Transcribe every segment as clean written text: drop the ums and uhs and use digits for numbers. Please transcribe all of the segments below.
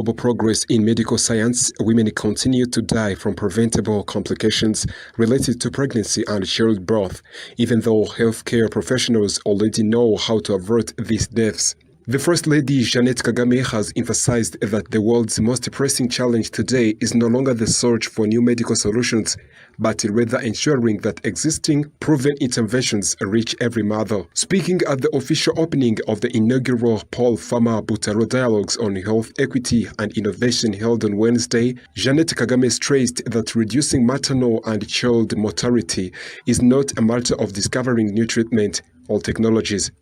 Global progress in medical science, women continue to die from preventable complications related to pregnancy and childbirth, even though healthcare professionals already know how to avert these deaths. The First Lady Jeannette Kagame has emphasized that the world's most pressing challenge today is no longer the search for new medical solutions, but rather ensuring that existing, proven interventions reach every mother. Speaking at the official opening of the inaugural Paul Farmer Butaro Dialogues on Health Equity and Innovation held on Wednesday, Jeannette Kagame stressed that reducing maternal and child mortality is not a matter of discovering new treatment or technologies.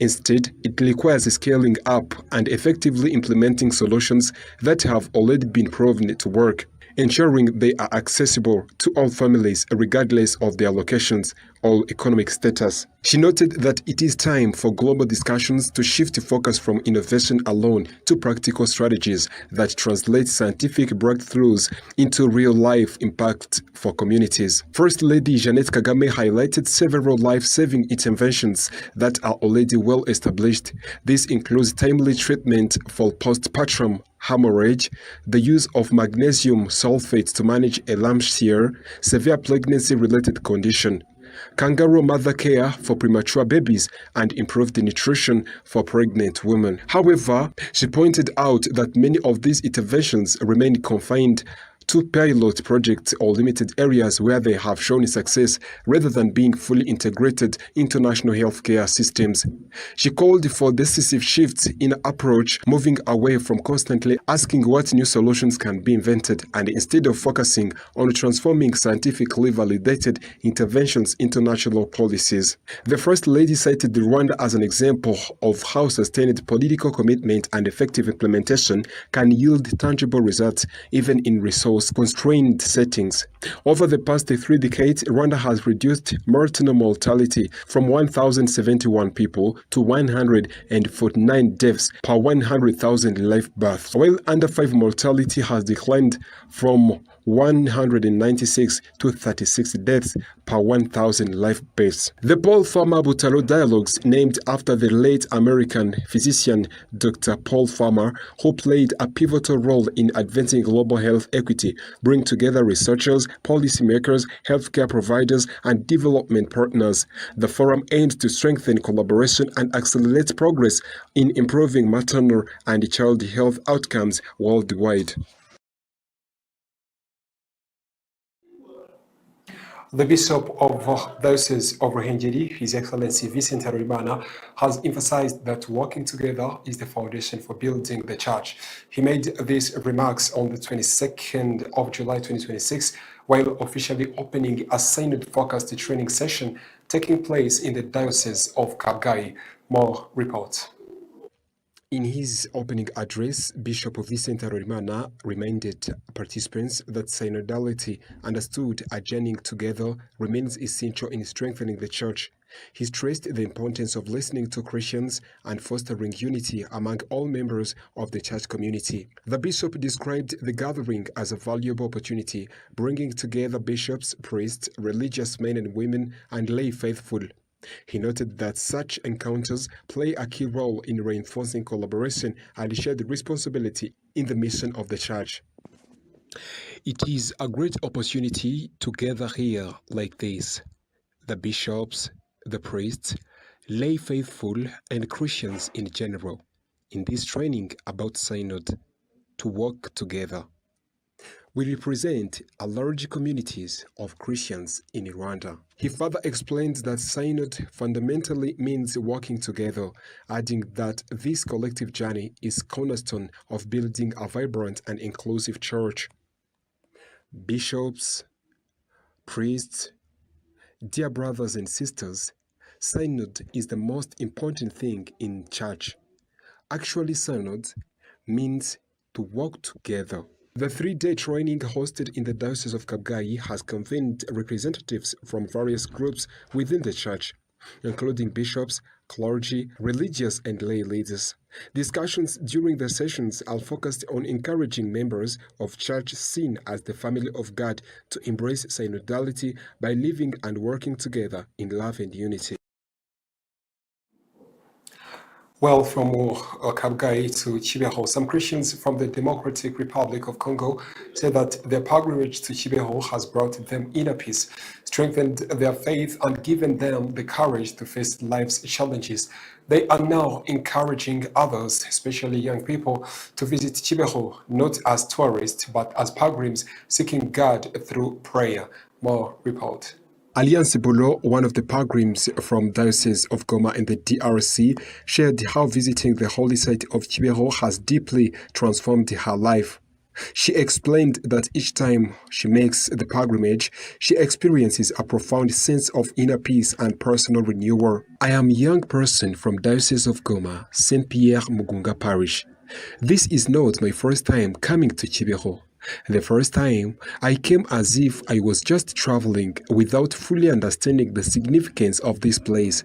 Instead, it requires scaling up and effectively implementing solutions that have already been proven to work, ensuring they are accessible to all families regardless of their locations or economic status. She noted that it is time for global discussions to shift focus from innovation alone to practical strategies that translate scientific breakthroughs into real-life impact for communities. First Lady Jeannette Kagame highlighted several life-saving interventions that are already well established. This includes timely treatment for postpartum hemorrhage, the use of magnesium sulfate to manage eclampsia, severe pregnancy-related condition, kangaroo mother care for premature babies, and improved nutrition for pregnant women. However, she pointed out that many of these interventions remain confined to pilot projects or limited areas where they have shown success rather than being fully integrated into national healthcare systems. She called for decisive shifts in approach, moving away from constantly asking what new solutions can be invented and instead of focusing on transforming scientifically validated interventions into national policies. The First Lady cited Rwanda as an example of how sustained political commitment and effective implementation can yield tangible results even in resource-constrained settings. Over the past 3 decades, Rwanda has reduced maternal mortality from 1,071 people to 149 deaths per 100,000 live births, while under 5 mortality has declined from 196 to 36 deaths per 1,000 live births. The Paul Farmer Butaro Dialogues, named after the late American physician Dr. Paul Farmer, who played a pivotal role in advancing global health equity, bring together researchers, policymakers, healthcare providers, and development partners. The forum aims to strengthen collaboration and accelerate progress in improving maternal and child health outcomes worldwide. The Bishop of Diocese of Ruhengeri, His Excellency Vincent Harurimana, has emphasized that working together is the foundation for building the church. He made these remarks on the 22nd of July 2026 while officially opening a synod-focused training session taking place in the Diocese of Kabgayi. More reports. In his opening address, Bishop Vincent Harurimana reminded participants that synodality, understood as journeying together, remains essential in strengthening the Church. He stressed the importance of listening to Christians and fostering unity among all members of the church community. The bishop described the gathering as a valuable opportunity, bringing together bishops, priests, religious men and women, and lay faithful. He noted that such encounters play a key role in reinforcing collaboration and shared responsibility in the mission of the Church. It is a great opportunity to gather here like this. The bishops, the priests, lay faithful, and Christians in general, in this training about synod, to work together. We represent a large communities of Christians in Rwanda. He further explains that synod fundamentally means working together, adding that this collective journey is cornerstone of building a vibrant and inclusive church. Bishops, priests, dear brothers and sisters, synod is the most important thing in church. Actually, synod means to work together. The 3-day training hosted in the Diocese of Kabgayi has convened representatives from various groups within the church, including bishops, clergy, religious and lay leaders. Discussions during the sessions are focused on encouraging members of church seen as the family of God to embrace synodality by living and working together in love and unity. Well, from Kabgayi to Kibeho, some Christians from the Democratic Republic of Congo say that their pilgrimage to Kibeho has brought them inner peace, strengthened their faith, and given them the courage to face life's challenges. They are now encouraging others, especially young people, to visit Kibeho not as tourists but as pilgrims seeking God through prayer. More report. Alliance Bolo, one of the pilgrims from Diocese of Goma in the DRC, shared how visiting the holy site of Kibeho has deeply transformed her life. She explained that each time she makes the pilgrimage, she experiences a profound sense of inner peace and personal renewal. I am a young person from Diocese of Goma, Saint Pierre Mugunga Parish. This is not my first time coming to Kibeho. The first time, I came as if I was just traveling without fully understanding the significance of this place.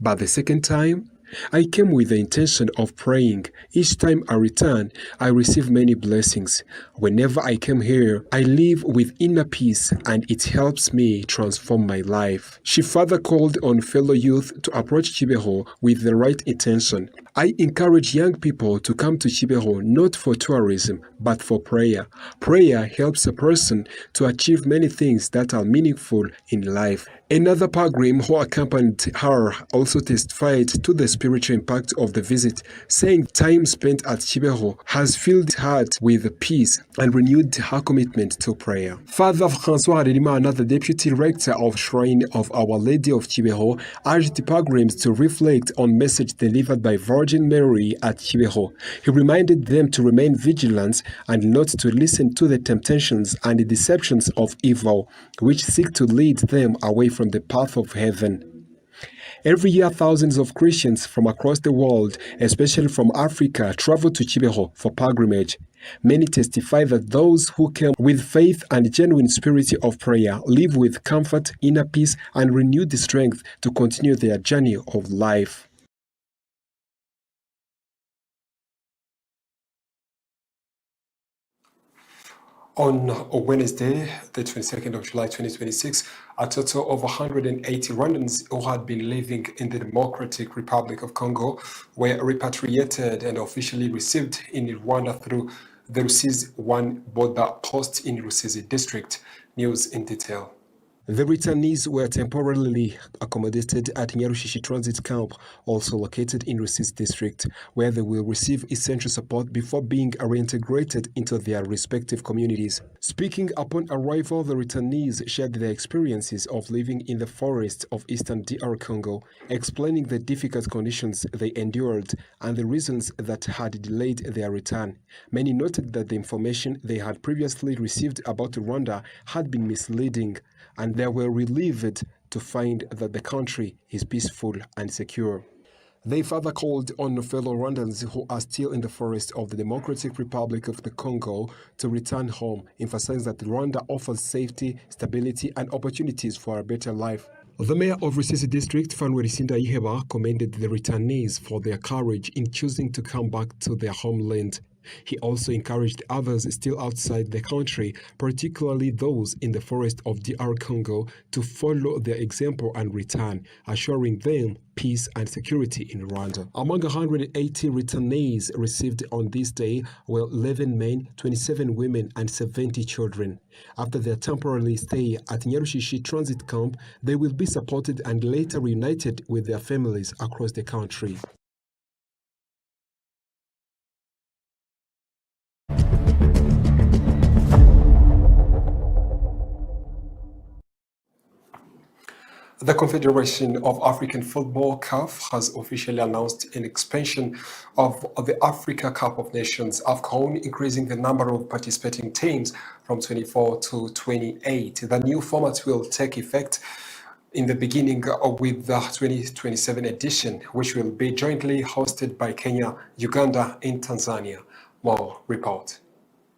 But the second time, I came with the intention of praying. Each time I return, I receive many blessings. Whenever I came here, I live with inner peace and it helps me transform my life. She further called on fellow youth to approach Kibeho with the right intention. I encourage young people to come to Kibeho not for tourism, but for prayer. Prayer helps a person to achieve many things that are meaningful in life. Another pilgrim who accompanied her also testified to the spiritual impact of the visit, saying time spent at Kibeho has filled her heart with peace and renewed her commitment to prayer. Father François Harerimana, the Deputy Rector of Shrine of Our Lady of Kibeho, urged pilgrims to reflect on message delivered by Virgin Mary at Kibeho. He reminded them to remain vigilant and not to listen to the temptations and the deceptions of evil, which seek to lead them away from the path of heaven. Every year, thousands of Christians from across the world, especially from Africa, travel to Kibeho for pilgrimage. Many testify that those who came with faith and genuine spirit of prayer live with comfort, inner peace, and renewed strength to continue their journey of life. On Wednesday, the 22nd of July 2026, a total of 180 Rwandans who had been living in the Democratic Republic of Congo were repatriated and officially received in Rwanda through the Rusizi 1 border post in Rusizi district. News in detail. The returnees were temporarily accommodated at Nyarushishi Transit Camp, also located in Rusizi district, where they will receive essential support before being reintegrated into their respective communities. Speaking upon arrival, the returnees shared their experiences of living in the forests of eastern DR Congo, explaining the difficult conditions they endured and the reasons that had delayed their return. Many noted that the information they had previously received about Rwanda had been misleading, and they were relieved to find that the country is peaceful and secure. They further called on fellow Rwandans who are still in the forest of the Democratic Republic of the Congo to return home, emphasizing that Rwanda offers safety, stability, and opportunities for a better life. The mayor of Rusizi district, Fanwerisinda Iheba, commended the returnees for their courage in choosing to come back to their homeland. He also encouraged others still outside the country, particularly those in the forest of DR Congo, to follow their example and return, assuring them peace and security in Rwanda. Among 180 returnees received on this day were 11 men, 27 women, and 70 children. After their temporary stay at Nyarushishi Transit Camp, they will be supported and later reunited with their families across the country. The Confederation of African Football (CAF) has officially announced an expansion of the Africa Cup of Nations (AFCON), increasing the number of participating teams from 24 to 28. The new format will take effect in the beginning with the 2027 edition, which will be jointly hosted by Kenya, Uganda, and Tanzania. More report.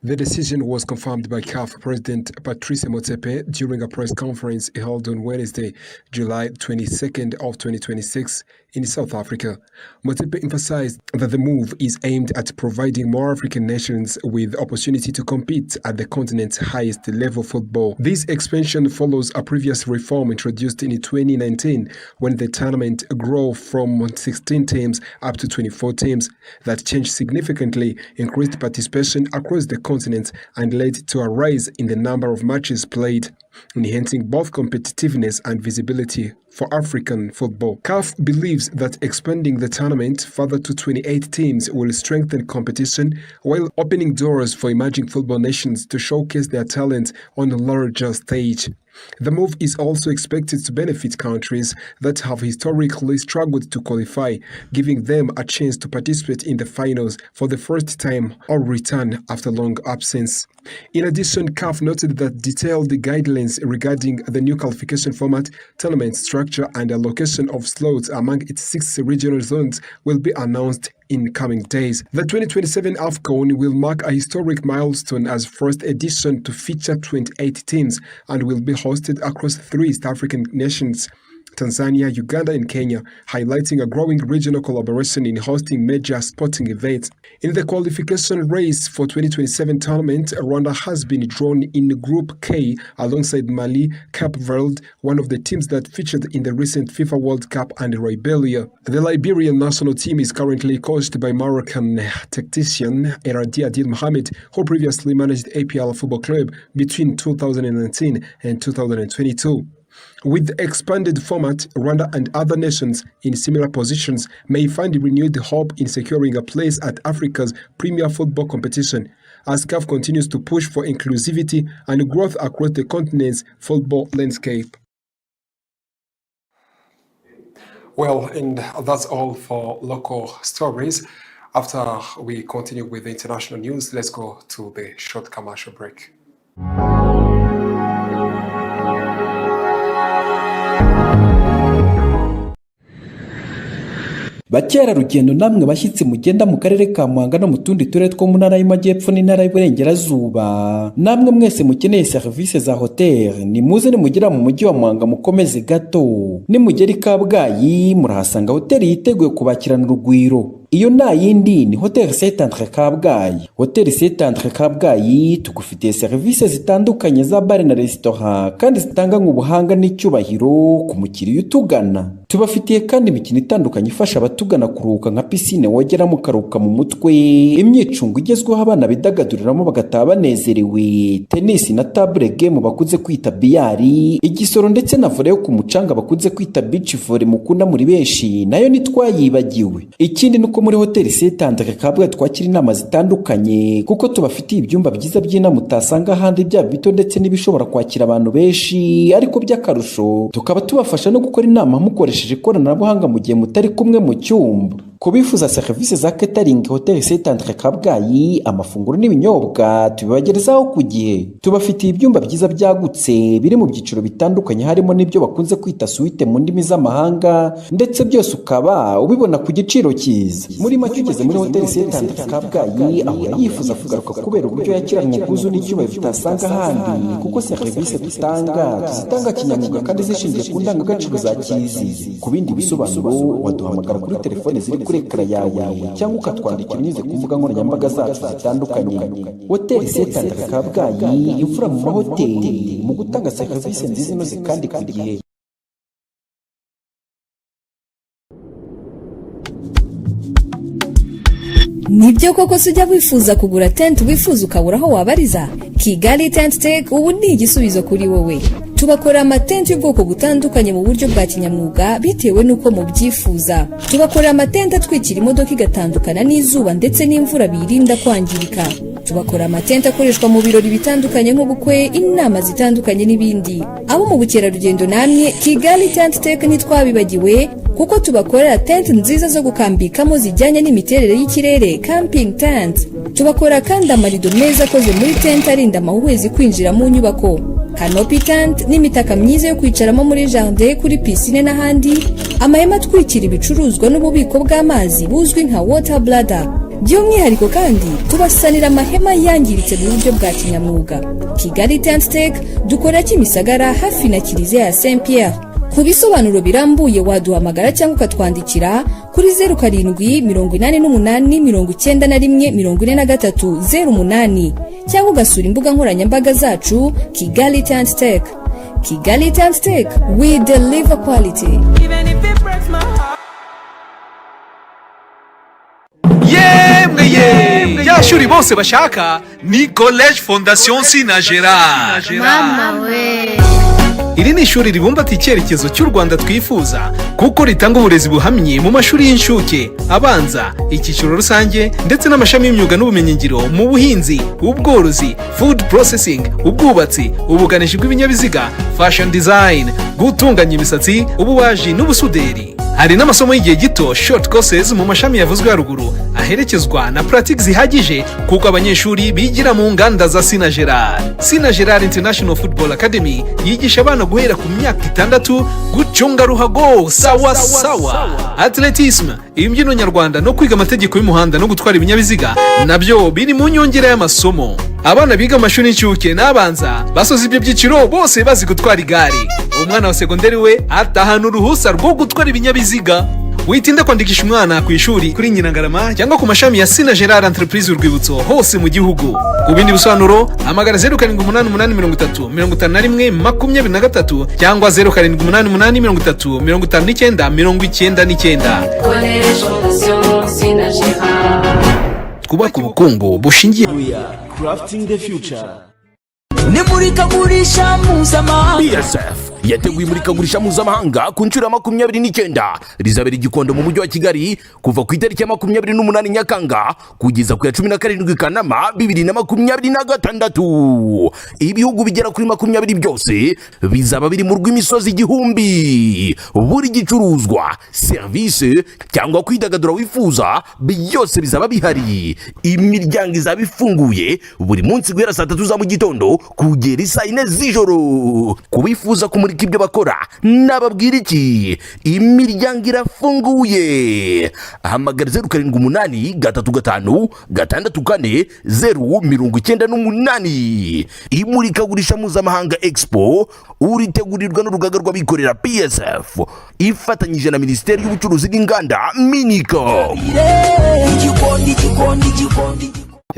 The decision was confirmed by CAF President Patrice Motsepe during a press conference held on Wednesday, July 22nd of 2026 in South Africa. Motsepe emphasized that the move is aimed at providing more African nations with opportunity to compete at the continent's highest level football. This expansion follows a previous reform introduced in 2019 when the tournament grew from 16 teams up to 24 teams that changed significantly, increased participation across the continent and led to a rise in the number of matches played, enhancing both competitiveness and visibility for African football. CAF believes that expanding the tournament further to 28 teams will strengthen competition while opening doors for emerging football nations to showcase their talent on a larger stage. The move is also expected to benefit countries that have historically struggled to qualify, giving them a chance to participate in the finals for the first time or return after long absence. In addition, CAF noted that detailed guidelines regarding the new qualification format, tournament structure, and allocation of slots among its 6 regional zones will be announced in coming days. The 2027 AFCON will mark a historic milestone as first edition to feature 28 teams and will be hosted across 3 East African nations, Tanzania, Uganda, and Kenya, highlighting a growing regional collaboration in hosting major sporting events. In the qualification race for 2027 tournament, Rwanda has been drawn in Group K alongside Mali, Cape Verde, one of the teams that featured in the recent FIFA World Cup, and Liberia. The Liberian national team is currently coached by Moroccan tactician Eradi Adil Mohamed, who previously managed APL Football Club between 2019 and 2022. With the expanded format, Rwanda and other nations in similar positions may find renewed hope in securing a place at Africa's premier football competition, as CAF continues to push for inclusivity and growth across the continent's football landscape. Well, and that's all for local stories. After we continue with the international news, let's go to the short commercial break. Bakerarugendo namwe bashyitsi mugenda mu karere ka Muhanga no mu tundi turere two mu ntara y'Amajyepfo n'intara y'Iburengerazuba, namwe mwese mukeneye serivisi za hoteli, ni muze nimugera mu mujyi wa Muhanga mukomeze gato. Nimugera i Kabgayi murahasanga hoteli yiteguye kubakirana urugwiro. Iyo nta yindi ni Hotel Saint-Andre Kabgayi. Hotel Saint-Andre Kabgayi tugufitiye serivisi zitandukanye za bar na restaurant kandi zitanga ubuhanga n'icyubahiro ku mukiriya utugana. Tubafitiye kandi imikino itandukanye ifasha abatugana kuruhuka nka piscine wogera mu karuhuka mu mutwe, imyicungo igezweho abana bidagaduriramo bagataha banezerewe, tennis na table game bakunze kwita biyari, igisoro ndetse na volley yo ku mucanga bakunze kwita beach volley mukunda muri benshi nayo nitwayibagiwe. Ikindi nuko muri Hotel Saint-Andre Kabgayi twakira inama zitandukanye kuko tubafitiye ibyumba byiza by'inama utasanga ahandi, byaba bito ndetse n'ibishobora kwakira abantu benshi, ariko by'akarusho tukaba tubafasha no gukora inama mukoresheje ikoranabuhanga mu gihe mutari kumwe mu cyumba. Kubifuza serivisi za catering, Hotel Saint-Andre Kabgayi amafunguro n'ibinyobwa tubibagerezaho ku gihe. Tubafitiye ibyumba byiza byagutse biri mu byiciro bitandukanye, harimo n'ibyo bakunze kwita suite mu ndimi z'amahanga, ndetse byose ukaba ubibona ku giciro cyiza. Muri make ugeze muri Hotel Saint-Andre Kabgayi ahora yifuza kugaruka kubera uburyo yakiranye ubwuzu n'icyubahiro bitasanga ahandi, kuko serivisi dutanga kinyamwuga kandi zishingiye ku ndangagaciro za kiziye. Ku bindi bisobanuro waduhamagara kuri telefone ziri kuri ekara yawe cyangwa ukatwandikira unyuze ku mbuga nkoranyambaga zacu zitandukanye. Hotel Saint-Andre Kabgayi, imfura mu mahoteli mu gutanga serivisi nziza inoze kandi ku gihe. Nibyo koko sujya wifuza kugura tent wifuza ukabura aho wabariza? Kigali Tent Tech ubu ni igisubizo kuri wowe. Tubakora amatenti y'ubwoko butandukanye mu buryo bwa kinyamwuga bitewe nuko mubyifuza. Tubakora amatenti atwikira imodoka igatandukana n'izuba ndetse n'imvura birinda kwangirika. Tubakora amatenti akoreshwa mu birori bitandukanye nk'ubukwe, inama zitandukanye n'ibindi. Abo mu bukerarugendo namwe Kigali Tent Tech ntitwabibagiwe kuko tubakorera tent nziza zo gukambikamo zijyanye n'imiterere y'ikirere, camping tent. Tubakora kandi amarido meza akoze muri tent arinda amahuhwezi kwinjira mu nyubako, canopy tent n'imitaka myiza yo kwicaramo muri jardin, kuri piscine n'ahandi, amahema atwikira ibicuruzwa n'ububiko bw'amazi buzwi nka water bladder. by'umwihariko kandi tubasanira amahema yangiritse mu buryo bwa kinyamwuga. Kigali Tent Take dukora Kimisagara hafi na Kiliziya ya Saint Pierre. Ku bisobanuro birambuye waduhamagara cyangwa ukatwandikira kuri 0788914143 cyangwa ugasura imbuga nkoranyambaga zacu Kigali Tent Take. Kigali Tent Take, we deliver quality. Even if it breaks my heart. Yemwe ya shuri bose bashaka ni College Fondation Sina Gerard. Mama we. Iri ni ishuri ribumbata icyerekezo cy'u Rwanda twifuza kuko ritanga uburezi buhamye mu mashuri y'inshuke, abanza, icyiciro rusange ndetse n'amashami y'imyuga n'ubumenyingiro mu buhinzi, ubworozi, food processing, ubwubatsi, ubuganishi bw'ibinyabiziga, fashion design, gutunganya imisatsi, ububaji n'ubusuderi. Hari n'amasomo y'igihe gito short courses mu mashami yavuzwe haruguru aherekezwa na practice zihagije kuko abanyeshuri bigira mu nganda za Sina Gerard. Sina Gerard International Football Academy yigisha abana guhera ku myaka 6 gucunga ruhago sawa sawa, atletisme, imbyino nyarwanda no kwiga amategeko y'umuhanda no gutwara ibinyabiziga nabyo biri mu nyongera y'amasomo. Abana biga amashuri y'incuke n'abanza basoza ibyo byiciro bose bazi gutwara igare. Umwana wa segonderi we atahana uruhusa rwo gutwara ibinyabiziga. Witinda kwandikisha umwana ku ishuri kuri Nyirangarama cyangwa ku mashami ya Sina Gerard Entreprise Urwibutso hose mu gihugu. Ku bindi bisobanuro hamagara 0788535123 cyangwa 0788535999. College Fondation Sina Gerard. Twubaka ubukungu bushingiye Crafting the future. Ni murikagurisha mpuzamahanga. PSF yateguye imurikagurisha mpuzamahanga ku nshuro ya 29 rizabera Gikondo mu mujyi wa Kigali kuva ku itariki ya 28 Nyakanga kugeza ku ya 17 Kanama 2026. Ibihugu bigera kuri 20 byose bizaba biri mu rw'imisozi igihumbi. Buri gicuruzwa, service cyangwa kwidagadura wifuza byose bizaba bihari. Imiryango izaba ifunguye buri munsi guhera saa 3 za mu gitondo kugera saa 4 z'ijoro. Kubifuza kumurika ibyo bakora nababwira iki? Imiryango irafunguye. Hamagara 0785-64-098. Imurikagurisha mpuzamahanga Expo uritegurirwa n'urugaga rw'abikorera PSF ifatanyije na Minisiteri y'Ubucuruzi n'Inganda Minicom.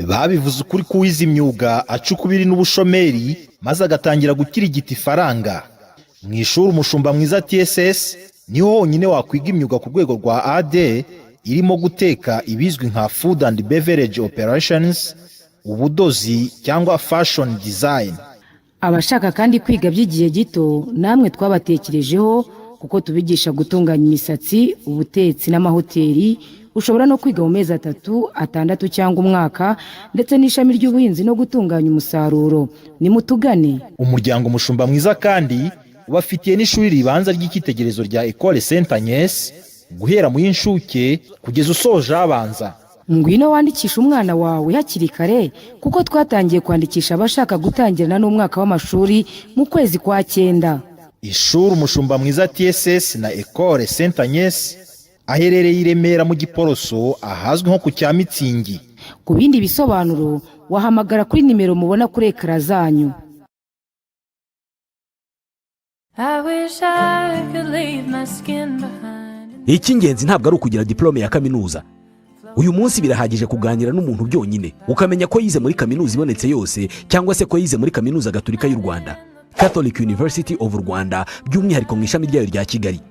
Babivuze ukuri kuwiza imyuga acukubiri n'ubushomeri maze agatangira gukirigita ifaranga. Mu ishuri umushumba mwiza TSS niho honyine wakwiga imyuga ku rwego rwa AD irimo guteka ibizwi nka food and beverage operations, ubudozi cyangwa fashion design. Abashaka kandi kwiga by'igihe gito namwe twabatekerejeho kuko tubigisha gutunganya imisatsi, ubutetsi n'amahoteli. Ushobora no kwiga mu mezi 3, 6 cyangwa umwaka ndetse n'ishami ry'ubuhinzi no gutunganya umusaruro. Ni mutugane. Umuryango umushumba mwiza kandi ubafitiye n'ishuri ribanza ry'icyitegererezo rya Ecole Saint Agnes guhera mu y'inshuke kugeza usoje abanza. Ngwino wandikisha umwana wawe hakiri kare kuko twatangiye kwandikisha abashaka gutangirana n'umwaka w'amashuri mu kwezi kwa 9. Ishuri umushumba mwiza TSS na Ecole Saint Agnes aherereye i Remera mu Giporoso ahazwi nko ku Cyamitsingi. Ku bindi bisobanuro wahamagara kuri nimero mubona kuri ekara zanyu. Icy'ingenzi ntabwo ari ukugira diplome ya kaminuza. Uyu munsi birahagije kuganira n'umuntu byonyine ukamenya ko yize muri kaminuza ibonetse yose cyangwa se ko yize muri kaminuza Gatolika y'u Rwanda, Catholic University of Rwanda, by'umwihariko mu ishami ryayo rya Kigali.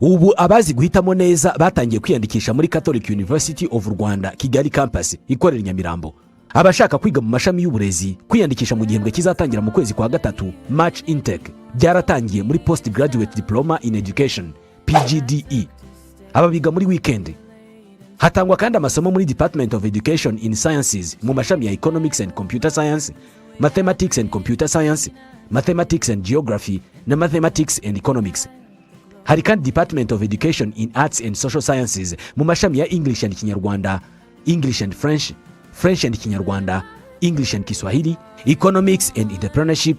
Ubu abazi guhitamo neza batangiye kwiyandikisha muri Catholic University of Rwanda Kigali campus ikorera Nyamirambo. Abashaka kwiga mu mashami y'uburezi kwiyandikisha mu gihembwe kizatangira mu kwezi kwa 3 March intake byaratangiye muri postgraduate diploma in education PGDE. Ababiga muri weekend. Hatangwa kandi amasomo muri Department of Education in Sciences mu mashami ya Economics and Computer Science, Mathematics and Computer Science, Mathematics and Geography na Mathematics and Economics. Hari kandi Department of Education in Arts and Social Sciences mu mashami ya English and Kinyarwanda, English and French, French and Kinyarwanda, English and Kiswahili, Economics and Entrepreneurship,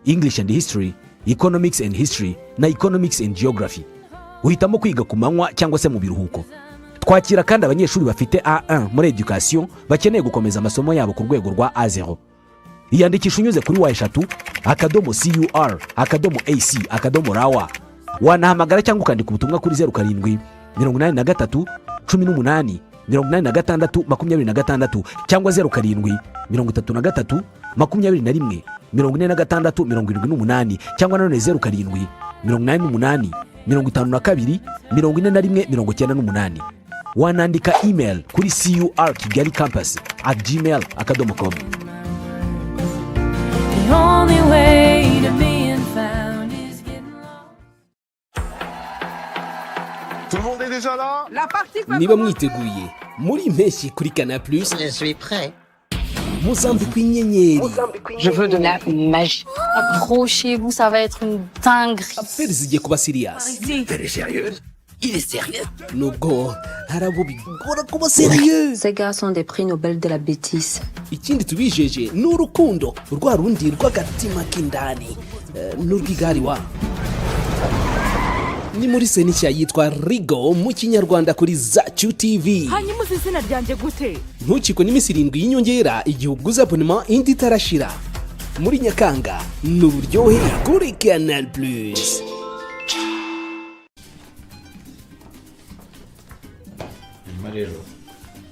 English and History, Economics and History na Economics and Geography. Uhitamo kwiga ku manywa cyangwa se mu biruhuko. twakira kandi abanyeshuri bafite A1 muri education bakeneye gukomeza amasomo yabo ku rwego rwa A0. iyandikisha unyuze kuri www.cur.ac.rw. wanahamagara cyangwa ukandika ubutumwa kuri 07 83 18 86 26 cyangwa 07 33 21 46 78 cyangwa nanone 07 88 52 41 98. wanandika email kuri curkigali-campus@gmail.com. The only way to being found is getting lost. Tout le monde est déjà là? La partie niba mwiteguye muri impeshyi kuri Canal+, Je suis prêt. muzambikwa inyenyeri. Je veux de la magie. Accrochez-vous, ça va être une dinguerie. Affaire zigiye kuba serious. Elle est sérieuse? Il est sérieux? nubwo hari abo bigora kuba serieux. Ces gars sont des prix Nobel de la bêtise. ikindi tubijeje ni urukundo rwa rundi rw'agatima k'indani n'urw'igariwa. ni muri seni nshya yitwa Rigo mu kinyarwanda kuri Zacu TV. hanyuma uzi izina ryanjye gute? ntukikwe n'iminsi 7 y'inyongera igihe uguze abonema indi itarashira. muri Nyakanga ni uburyohe kuri Canal+. nyuma rero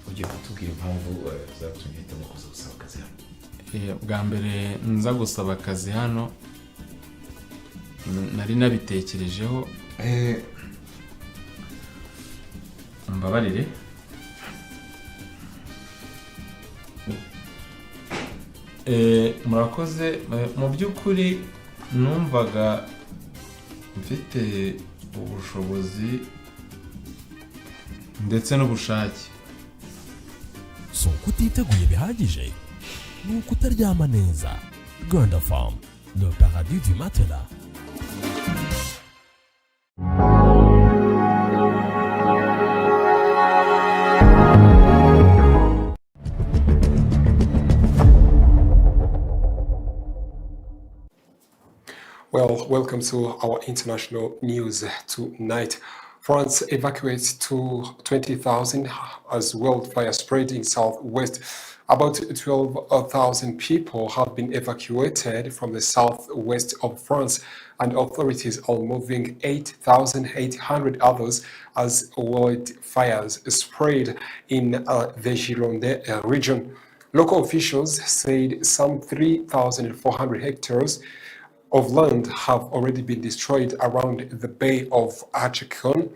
ugiye kutubwira impamvu zatumye hitamo kuza gusaba akazi hano. bwa mbere nza gusaba akazi hano nari nabitekerejeho. mbabarire. murakoze. mu by'ukuri numvaga mfite ubushobozi ndetse n'ubushake. so kutiteguye bihagije ni ukutaryama neza. Gonda Farm, le paradis du matelas. Well, welcome to our international news tonight. France evacuates to 20,000 as wildfire spread in southwest. About 12,000 people have been evacuated from the southwest of France, and authorities are moving 8,800 others as wildfires spread in the Gironde region. Local officials said some 3,400 hectares of land have already been destroyed around the Bay of Archicon,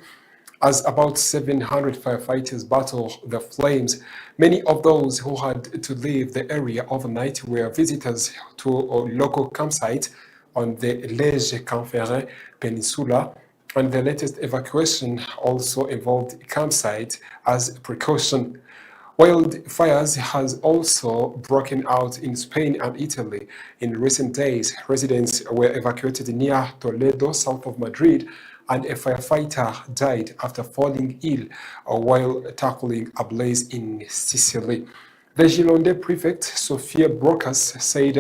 as about 700 firefighters battle the flames. Many of those who had to leave the area overnight were visitors to a local campsite on the Lege-Canferré Peninsula, and the latest evacuation also involved campsite as precaution. Wildfires has also broken out in Spain and Italy. In recent days, residents were evacuated near Toledo, south of Madrid, and a firefighter died after falling ill while tackling a blaze in Sicily. The Gironde prefect, Sofia Brocas, said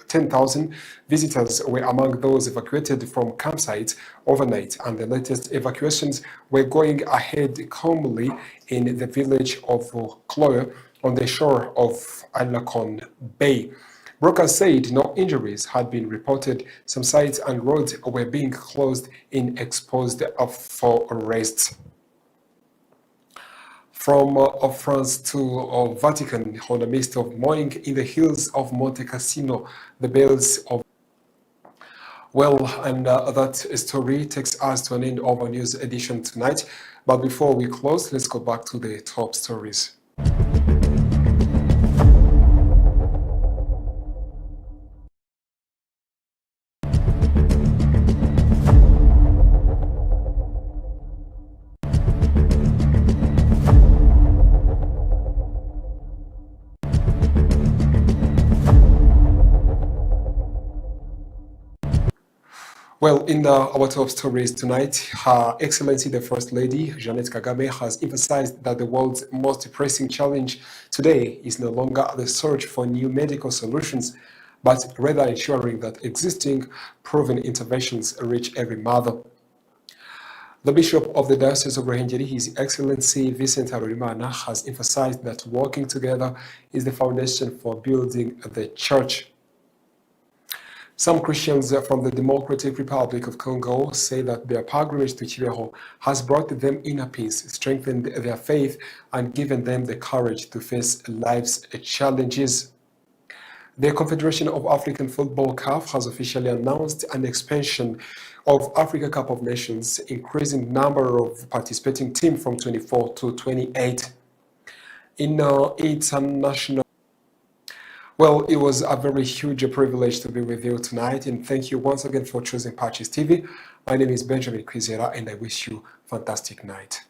10,000 visitors were among those evacuated from campsites overnight, and the latest evacuations were going ahead calmly in the village of Cloyer on the shore of Alacon Bay. Brokers said no injuries had been reported. Some sites and roads were being closed in exposed forests. From France to Vatican, on the midst of mourning in the hills of Monte Cassino, the bells of... Well, and that story takes us to an end of our news edition tonight. But before we close, let's go back to the top stories. Well, in our top stories tonight, Her Excellency the First Lady, Jeannette Kagame, has emphasized that the world's most pressing challenge today is no longer the search for new medical solutions, but rather ensuring that existing proven interventions reach every mother. The Bishop of the Diocese of Ruhengeri, His Excellency Vincent Harorimana, has emphasized that working together is the foundation for building the church. Some Christians from the Democratic Republic of Congo say that their pilgrimage to Kibeho has brought them inner peace, strengthened their faith, and given them the courage to face life's challenges. The Confederation of African Football CAF has officially announced an expansion of Africa Cup of Nations, increasing number of participating teams from 24 to 28. In international, well, it was a very huge privilege to be with you tonight, and thank you once again for choosing PACIS TV. My name is Benjamin Kwizera, and I wish you a fantastic night.